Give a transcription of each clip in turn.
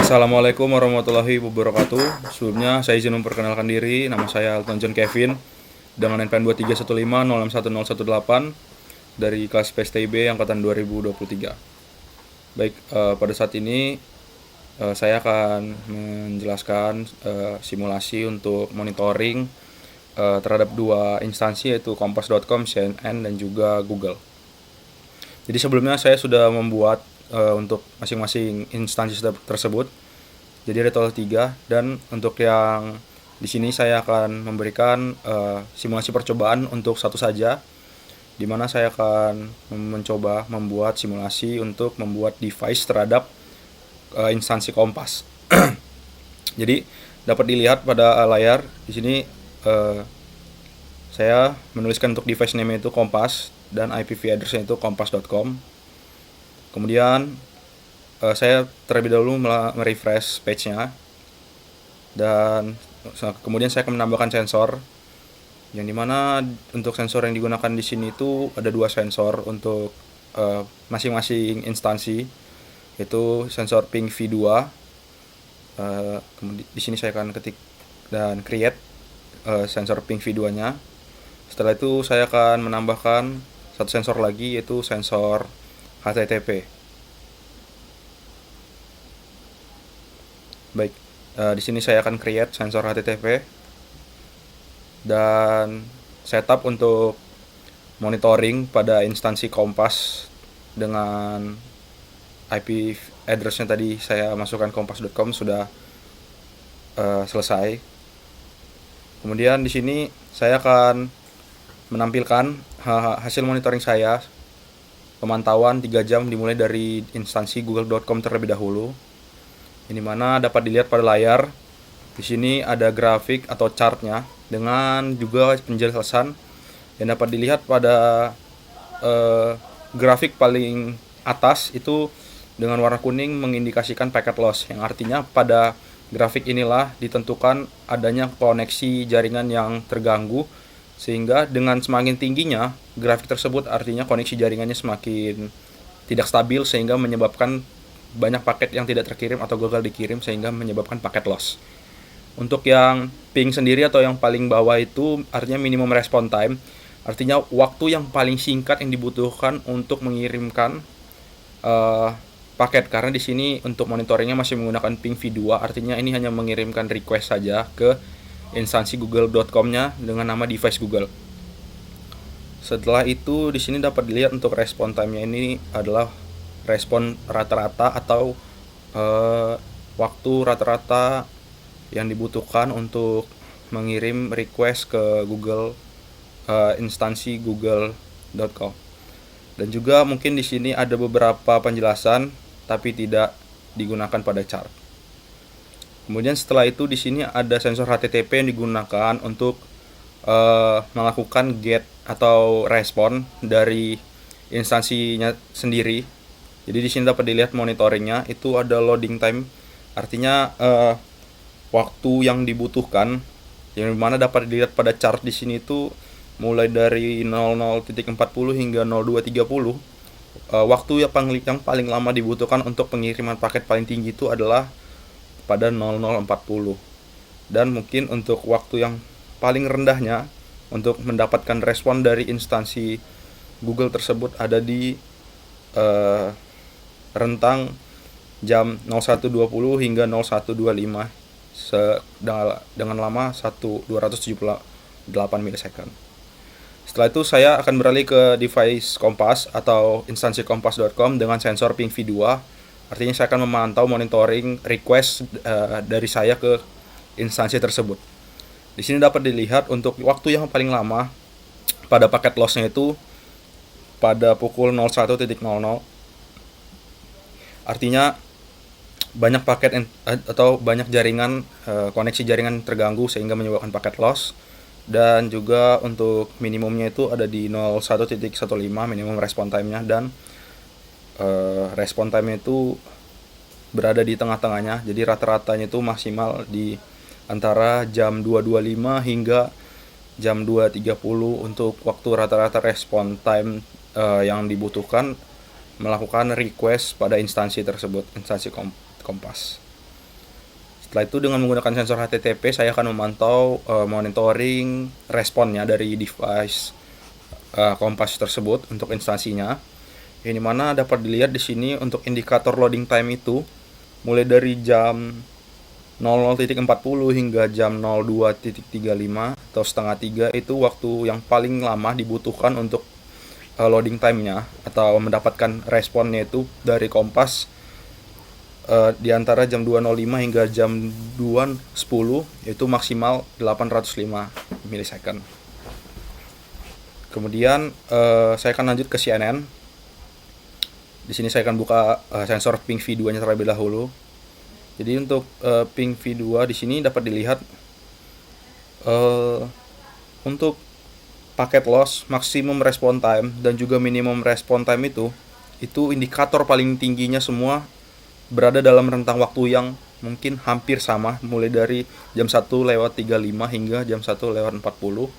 Assalamualaikum warahmatullahi wabarakatuh. Sebelumnya saya izin memperkenalkan diri. Nama saya Elton John Kevin dengan NPM 231506118 dari kelas PSTIB angkatan 2023. Baik, pada saat ini saya akan menjelaskan simulasi untuk monitoring terhadap dua instansi, yaitu kompas.com, CNN, dan juga Google. Jadi sebelumnya saya sudah membuat untuk masing-masing instansi tersebut. Jadi ada total 3, dan untuk yang di sini saya akan memberikan simulasi percobaan untuk satu saja, di mana saya akan mencoba membuat simulasi untuk membuat device terhadap instansi Kompas. Jadi dapat dilihat pada layar di sini saya menuliskan untuk device name itu Kompas dan IPv address-nya itu kompas.com. Kemudian saya terlebih dahulu merefresh page-nya, dan kemudian saya akan menambahkan sensor, yang dimana untuk sensor yang digunakan di sini itu ada 2 sensor untuk masing-masing instansi, yaitu sensor ping V2. Kemudian di sini saya akan ketik dan create sensor ping V2-nya. Setelah itu saya akan menambahkan satu sensor lagi, yaitu sensor HTTP. Baik, di sini saya akan create sensor HTTP dan setup untuk monitoring pada instansi Kompas dengan IP address-nya tadi saya masukkan kompas.com sudah selesai. Kemudian di sini saya akan menampilkan hasil monitoring saya, pemantauan 3 jam dimulai dari instansi google.com terlebih dahulu. Ini mana dapat dilihat pada layar. Di sini ada grafik atau chartnya dengan juga penjelasan yang dapat dilihat pada grafik paling atas itu dengan warna kuning mengindikasikan packet loss, yang artinya pada grafik inilah ditentukan adanya koneksi jaringan yang terganggu, sehingga dengan semakin tingginya grafik tersebut artinya koneksi jaringannya semakin tidak stabil, sehingga menyebabkan banyak paket yang tidak terkirim atau gagal dikirim, sehingga menyebabkan paket loss. Untuk yang ping sendiri atau yang paling bawah itu artinya minimum response time, artinya waktu yang paling singkat yang dibutuhkan untuk mengirimkan paket, karena di sini untuk monitoringnya masih menggunakan ping V2, artinya ini hanya mengirimkan request saja ke instansi google.com-nya dengan nama device Google. Setelah itu di sini dapat dilihat untuk response time-nya ini adalah respon rata-rata atau waktu rata-rata yang dibutuhkan untuk mengirim request ke Google, instansi google.com. Dan juga mungkin di sini ada beberapa penjelasan tapi tidak digunakan pada chart. Kemudian setelah itu di sini ada sensor HTTP yang digunakan untuk melakukan get atau respon dari instansinya sendiri. Jadi di sini dapat dilihat monitoringnya itu ada loading time, artinya waktu yang dibutuhkan, yang mana dapat dilihat pada chart di sini itu mulai dari 00.40 hingga 02.30. Waktu yang paling lama dibutuhkan untuk pengiriman paket paling tinggi itu adalah pada 00.40. Dan mungkin untuk waktu yang paling rendahnya untuk mendapatkan respon dari instansi Google tersebut ada di rentang jam 01.20 hingga 01.25 dengan lama 278 milisecond. Setelah itu saya akan beralih ke device Kompas atau instansi kompas.com dengan sensor ping V2. Artinya saya akan memantau monitoring request dari saya ke instansi tersebut. Di sini dapat dilihat untuk waktu yang paling lama pada paket loss-nya itu pada pukul 01.00. Artinya banyak paket atau banyak jaringan, koneksi jaringan terganggu sehingga menyebabkan paket loss. Dan juga untuk minimumnya itu ada di 01.15 minimum respon time-nya, dan respon time-nya itu berada di tengah-tengahnya. Jadi rata-ratanya itu maksimal di antara jam 2.25 hingga jam 2.30 untuk waktu rata-rata respon time yang dibutuhkan melakukan request pada instansi tersebut, instansi Kompas. Setelah itu dengan menggunakan sensor HTTP saya akan memantau monitoring responnya dari device Kompas tersebut untuk instansinya. Ini mana dapat dilihat di sini untuk indikator loading time itu mulai dari jam 00.40 hingga jam 02.35 atau setengah 3 itu waktu yang paling lama dibutuhkan untuk loading time-nya atau mendapatkan responnya itu dari Kompas di antara jam 2.05 hingga jam 2.10 itu maksimal 805 milisecond. Kemudian saya akan lanjut ke CNN. Di sini saya akan buka sensor ping V2-nya terlebih dahulu. Jadi untuk ping V2 di sini dapat dilihat untuk paket loss, maximum response time dan juga minimum response time itu indikator paling tingginya semua berada dalam rentang waktu yang mungkin hampir sama, mulai dari jam 1:35 hingga jam 1:40,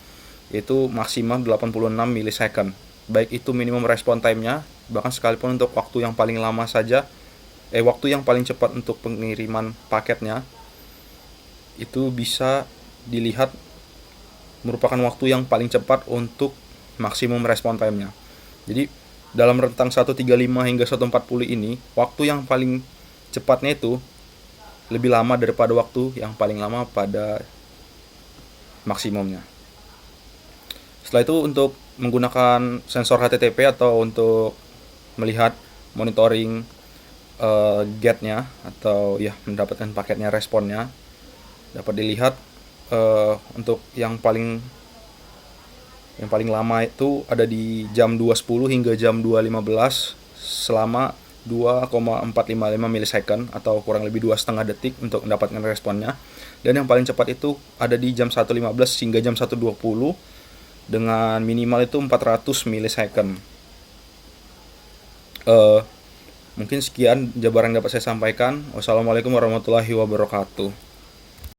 itu maksimal 86 milisecond. Baik itu minimum response time-nya, bahkan sekalipun untuk waktu yang paling lama saja, waktu yang paling cepat untuk pengiriman paketnya, itu bisa dilihat merupakan waktu yang paling cepat untuk maksimum response time-nya. Jadi dalam rentang 1:35 hingga 1:40 ini, waktu yang paling cepatnya itu lebih lama daripada waktu yang paling lama pada maksimumnya. Setelah itu untuk menggunakan sensor HTTP atau untuk melihat monitoring get-nya atau ya mendapatkan paketnya, responnya dapat dilihat untuk yang paling lama itu ada di jam 2.10 hingga jam 2.15 selama 2,455 milisecond atau kurang lebih 2,5 detik untuk mendapatkan responnya. Dan yang paling cepat itu ada di jam 1.15 hingga jam 1.20 dengan minimal itu 400 milisecond. Mungkin sekian jabaran yang dapat saya sampaikan. Wassalamualaikum warahmatullahi wabarakatuh.